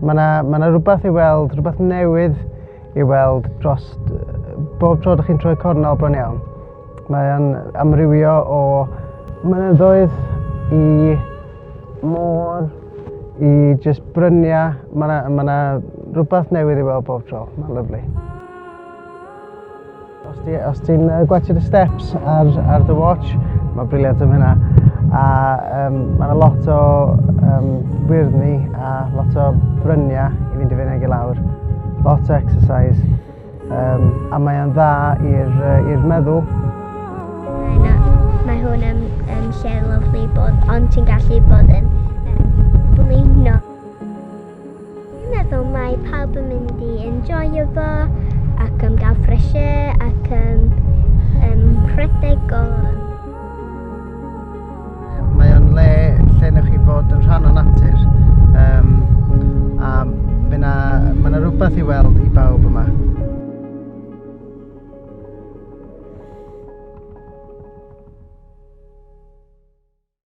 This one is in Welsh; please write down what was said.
Ma' 'na rhywbeth i weld, rhywbeth newydd i weld dros bob tro ydych chi'n troi cornol bron iawn. Mae o'n amrywio o mynyddoedd i môr i jyst bryniau. Ma' 'na rhywbeth newydd i weld bob tro. Mae'n lyflu. Os ti'n gwachod y steps ar dy watch, mae'n briliant am hynna. A mae 'na lot o wyrddni a lot o bryniau i fynd i fyny ag i lawr. Lot o exercise. A mae o'n dda i'r meddwl. Mae hwn yn lle lyflu ond ti'n gallu bod yn blino. Dwi'n meddwl mae pawb yn mynd i enjoyo fo ac gael fresh air ac rhedeg o... Mae o'n le newch chi fod yn rhan o natur. A mae 'na rhywbeth i weld i bawb yma.